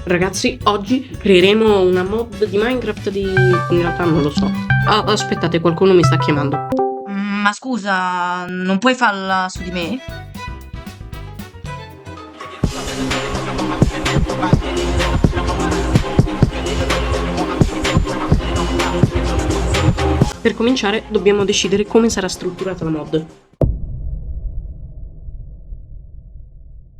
Ragazzi, oggi creeremo una mod di Minecraft di... in realtà non lo so. Aspettate, qualcuno mi sta chiamando. Ma scusa, non puoi farla su di me? Per cominciare dobbiamo decidere come sarà strutturata la mod.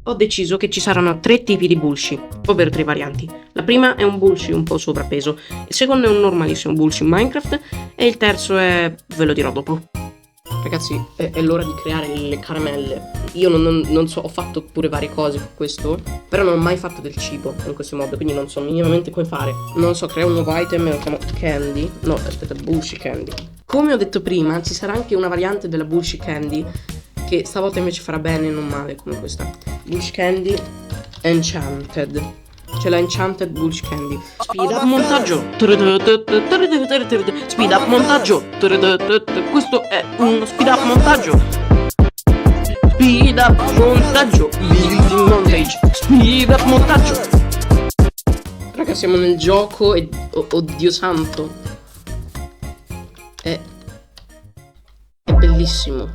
Ho deciso che ci saranno 3 tipi di bullshit, ovvero 3 varianti. La prima è un bullshit un po' sovrappeso, il secondo è un normalissimo bullshit Minecraft e il terzo è... ve lo dirò dopo. Ragazzi, è l'ora di creare le caramelle. Io non so, ho fatto pure varie cose con questo, però non ho mai fatto del cibo in questo modo, quindi non so minimamente come fare. Non so, creo un nuovo item e lo chiamo candy. No, aspetta, bullshit candy. Come ho detto prima, ci sarà anche una variante della bullshit candy che stavolta invece farà bene e non male come questa. Bullshit candy enchanted. C'è la enchanted bullshit candy. Speed up montaggio. Speed up montaggio. Questo è uno speed up montaggio. Speed up montaggio. Building montage. Speed up montaggio. Raga, siamo nel gioco e... oddio santo. È bellissimo.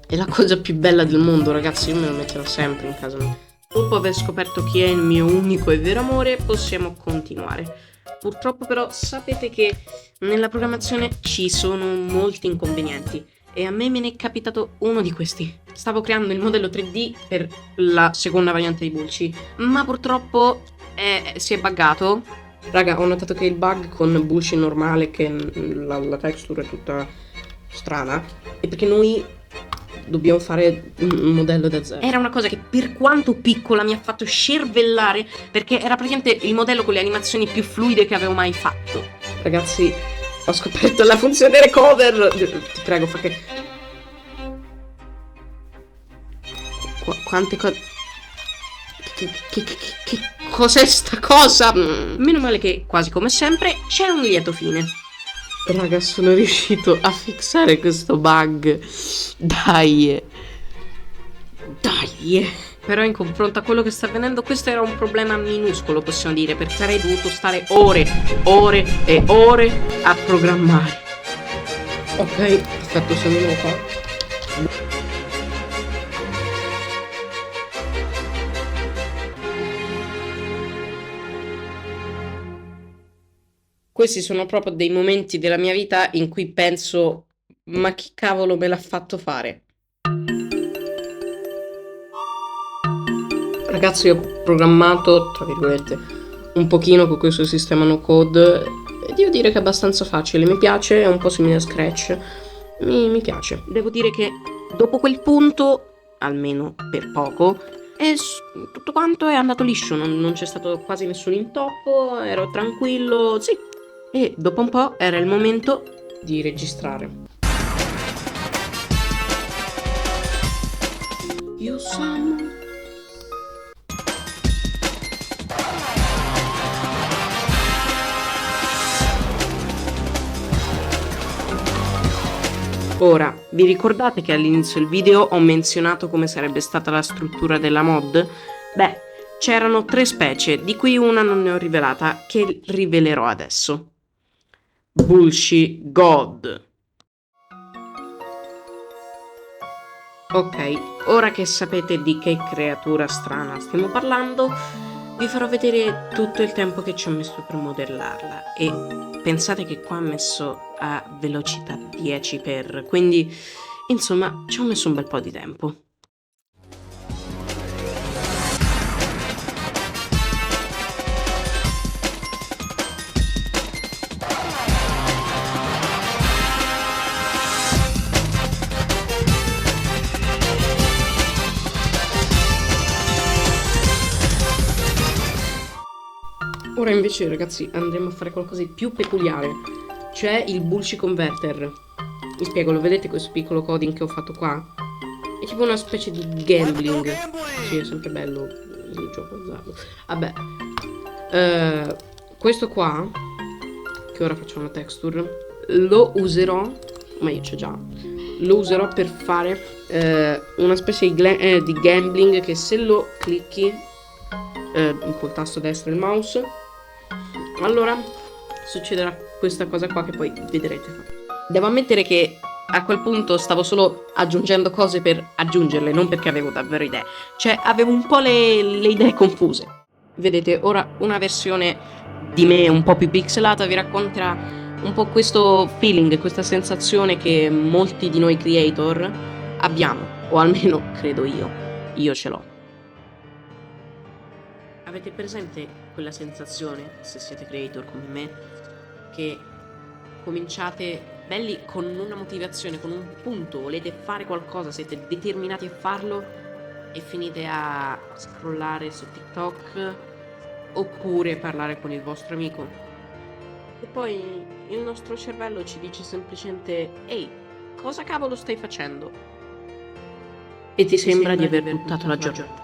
È la cosa più bella del mondo, ragazzi. Io me lo metterò sempre in casa mia. Dopo aver scoperto chi è il mio unico e vero amore, possiamo continuare. Purtroppo però sapete che nella programmazione ci sono molti inconvenienti e a me ne è capitato uno di questi. Stavo creando il modello 3D per la seconda variante di Bullshit, ma purtroppo si è buggato. Raga, ho notato che il bug con Bullshit normale, che la texture è tutta strana, è perché noi dobbiamo fare un modello da zero. Era una cosa che per quanto piccola mi ha fatto scervellare, perché era praticamente il modello con le animazioni più fluide che avevo mai fatto. Ragazzi, ho scoperto la funzione recover. Ti prego, fa che... Quante cose... Che cos'è sta cosa? Meno male che, quasi come sempre, c'è un lieto fine. Raga, sono riuscito a fissare questo bug. Dai. Però in confronto a quello che sta avvenendo, questo era un problema minuscolo, possiamo dire, perché sarei dovuto stare ore e ore a programmare. Ok, perfetto, sono io qua. Questi sono proprio dei momenti della mia vita in cui penso, ma chi cavolo me l'ha fatto fare? Ragazzi, ho programmato, tra virgolette, un pochino con questo sistema no code e devo dire che è abbastanza facile, mi piace, è un po' simile a Scratch, mi piace. Devo dire che dopo quel punto, almeno per poco, tutto quanto è andato liscio, non c'è stato quasi nessun intoppo, ero tranquillo, sì. E dopo un po' era il momento di registrare. Io sono... Ora, vi ricordate che all'inizio del video ho menzionato come sarebbe stata la struttura della mod? Beh, c'erano 3 specie, di cui una non ne ho rivelata, che rivelerò adesso. Bullshit God. Ok, ora che sapete di che creatura strana stiamo parlando, vi farò vedere tutto il tempo che ci ho messo per modellarla e pensate che qua ho messo a velocità 10x, quindi insomma ci ho messo un bel po' di tempo. Ora invece, ragazzi, andremo a fare qualcosa di più peculiare. C'è il Bullshit Converter. Vi spiego, lo vedete questo piccolo coding che ho fatto qua? È tipo una specie di gambling. Sì, è sempre bello il gioco azzardo. Vabbè. Questo qua, che ora faccio una texture, lo userò, ma io c'ho già, lo userò per fare una specie di gambling che se lo clicchi col tasto destro il mouse, allora succederà questa cosa qua che poi vedrete. Devo ammettere che a quel punto stavo solo aggiungendo cose per aggiungerle, non perché avevo davvero idee. Cioè, avevo un po' le idee confuse. Vedete, ora una versione di me un po' più pixelata vi racconterà un po' questo feeling, questa sensazione che molti di noi creator abbiamo, o almeno credo io ce l'ho. Avete presente quella sensazione, se siete creator come me, che cominciate belli con una motivazione, con un punto, volete fare qualcosa, siete determinati a farlo e finite a scrollare su TikTok oppure parlare con il vostro amico e poi il nostro cervello ci dice semplicemente: ehi, cosa cavolo stai facendo? E ti sembra di aver buttato la giornata.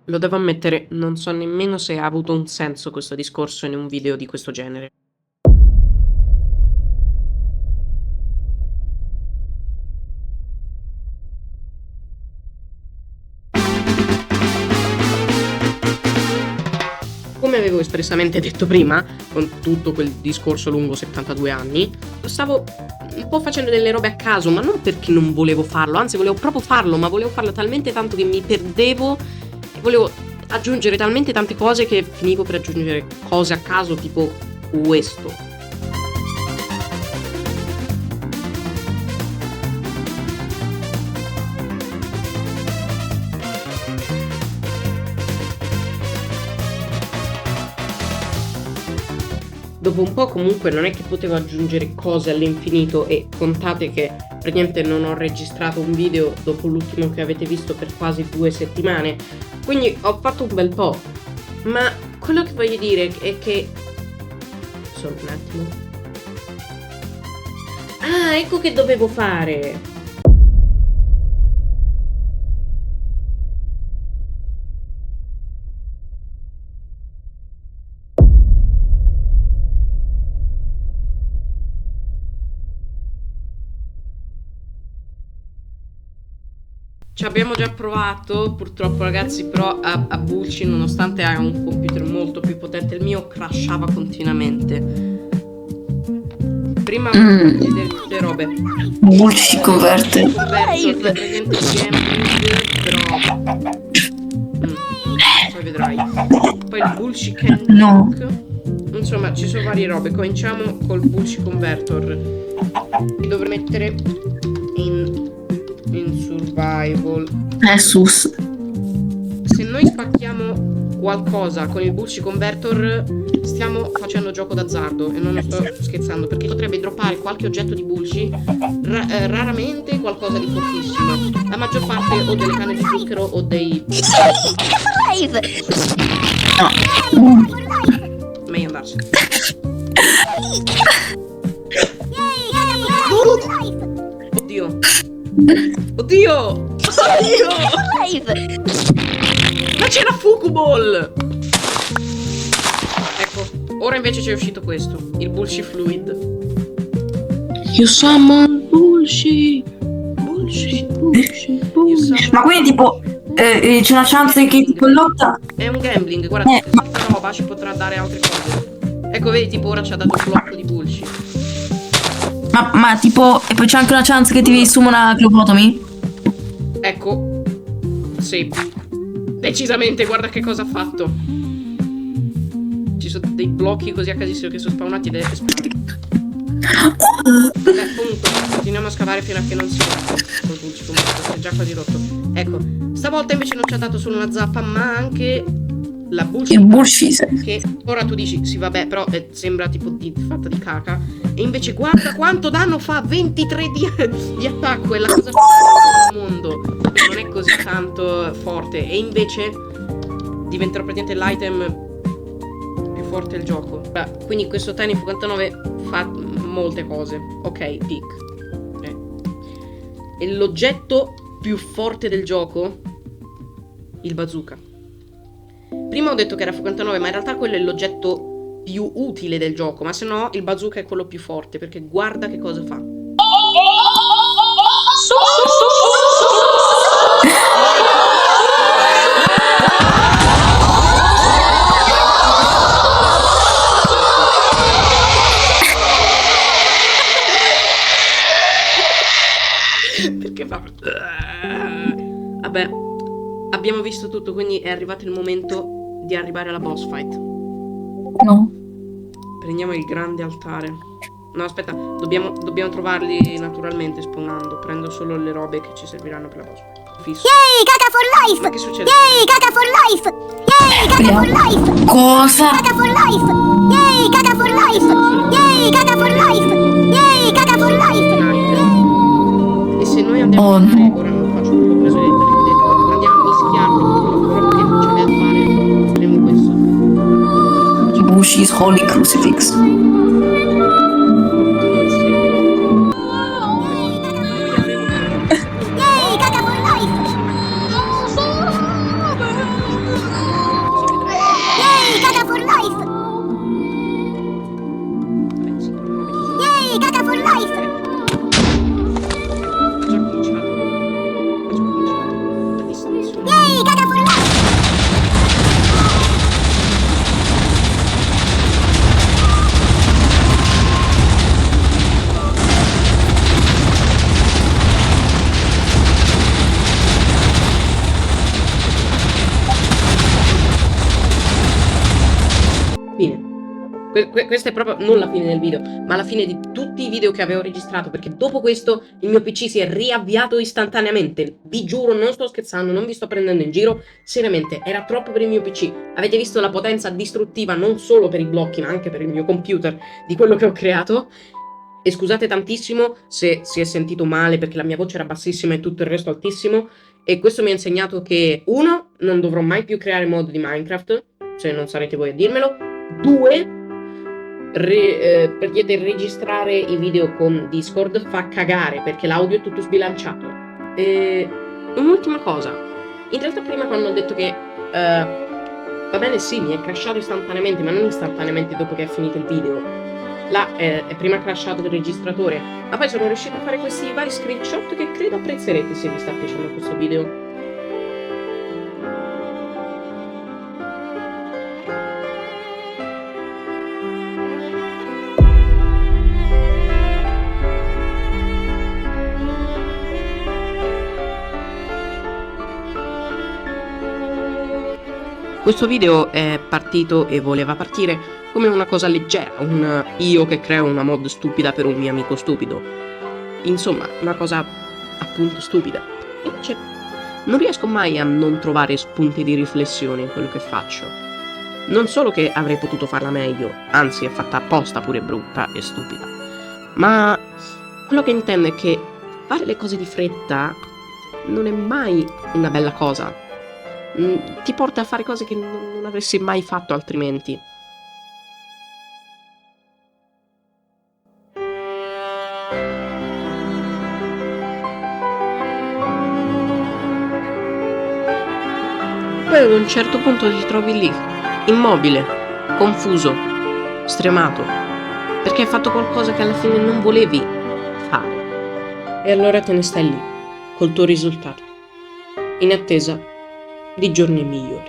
Lo devo ammettere, non so nemmeno se ha avuto un senso questo discorso in un video di questo genere. Come avevo espressamente detto prima, con tutto quel discorso lungo 72 anni, stavo un po' facendo delle robe a caso, ma non perché non volevo farlo, anzi volevo proprio farlo, ma volevo farlo talmente tanto che mi perdevo e volevo aggiungere talmente tante cose che finivo per aggiungere cose a caso tipo questo. Dopo un po' comunque non è che potevo aggiungere cose all'infinito e contate che praticamente non ho registrato un video dopo l'ultimo che avete visto per quasi 2 settimane, quindi ho fatto un bel po', ma quello che voglio dire è che... solo un attimo. Ah, ecco che dovevo fare! Ci abbiamo già provato, purtroppo ragazzi, però a Bulci, nonostante ha un computer molto più potente del mio, crashava continuamente. Prima vedete tutte le robe. Bulci si converte. Praticamente gambling, però... poi vedrai. Poi il Bulci Candy. No. Insomma, ci sono varie robe. Cominciamo col Bulci Convertor. Dovrei mettere in survival. Jesus. Se noi spacchiamo qualcosa con il Bulci Convertor stiamo facendo gioco d'azzardo e non lo sto scherzando, perché potrebbe droppare qualche oggetto di Bulci, raramente qualcosa di fortissimo, la maggior parte o delle canne di zucchero o dei... meglio andarsene. Oddio. Oddio! Ma c'era Fukuball! Ecco, ora invece c'è uscito questo, il Bulci Fluid. You summon Bulci! Bulci, Bulci, Bulci. Ma quindi tipo c'è una chance che tipo lotta. È un gambling, guarda, questa roba ci potrà dare altre cose. Ecco, vedi, tipo ora ci ha dato un blocco di Bulci. Ma tipo, e poi c'è anche una chance che ti summona Clopotomy? Ecco, sì, decisamente, guarda che cosa ha fatto. Ci sono dei blocchi così a casissimo che sono spawnati ed è esploso. Vabbè, comunque, continuiamo a scavare fino a che non si rompe. Col Bulci, comunque, è già quasi rotto. Ecco, stavolta invece non ci ha dato solo una zappa, ma anche la Bulci. Il Bulcise. Che ora tu dici, sì vabbè, però sembra tipo fatta di caca. E invece guarda quanto danno fa, 23 di attacco, è la cosa più forte del mondo. Non è così tanto forte. E invece diventerà praticamente l'item più forte del gioco. Quindi questo Tiny Fu49 fa molte cose. Ok, pick. E l'oggetto più forte del gioco? Il bazooka. Prima ho detto che era Fu49, ma in realtà quello è l'oggetto più utile del gioco. Ma se no, il bazooka è quello più forte, perché guarda che cosa fa. Perché fa... Vabbè, abbiamo visto tutto, quindi è arrivato il momento di arrivare alla boss fight. No. Prendiamo il grande altare. No, aspetta, dobbiamo trovarli naturalmente spawnando. Prendo solo le robe che ci serviranno per la boss fight. Fisso. Yay, caca for life! Ma che succede? Yay, caca for life! Yay, caca for life! Cosa? Caca for life! Yay, caca for life! Yay, caca for life! Yay, caca for life! E se noi andiamo Oh, a fare, no. ora non lo faccio perché ho preso detto, andiamo a mischiarlo con quello che c'è da fare, faremo questo. Bushi's Holy Crucifix. Yay, caca for life! Yay, caca for life! Yay, caca for life! Yay, caca for life! Fine. Questa è proprio non la fine del video, ma la fine di tutti i video che avevo registrato, perché dopo questo il mio PC si è riavviato istantaneamente. Vi giuro, non sto scherzando, non vi sto prendendo in giro, seriamente, era troppo per il mio PC. Avete visto la potenza distruttiva non solo per i blocchi, ma anche per il mio computer di quello che ho creato. E scusate tantissimo se si è sentito male, perché la mia voce era bassissima e tutto il resto altissimo. E questo mi ha insegnato che, uno, non dovrò mai più creare mod di Minecraft, se non sarete voi a dirmelo. Due, perché registrare i video con Discord fa cagare, perché l'audio è tutto sbilanciato. E un'ultima cosa. In realtà prima quando ho detto che va bene, sì, mi è crashato istantaneamente, ma non istantaneamente dopo che è finito il video. Là è prima crashato il registratore, ma poi sono riuscito a fare questi vari screenshot che credo apprezzerete se vi sta piacendo questo video. Questo video è partito e voleva partire come una cosa leggera, un io che creo una mod stupida per un mio amico stupido. Insomma, una cosa appunto stupida. Invece non riesco mai a non trovare spunti di riflessione in quello che faccio. Non solo che avrei potuto farla meglio, anzi è fatta apposta pure brutta e stupida, ma quello che intendo è che fare le cose di fretta non è mai una bella cosa. Ti porta a fare cose che non avresti mai fatto altrimenti. Poi ad un certo punto ti trovi lì, immobile, confuso, stremato, perché hai fatto qualcosa che alla fine non volevi fare. E allora te ne stai lì, col tuo risultato, in attesa di giorni migliori.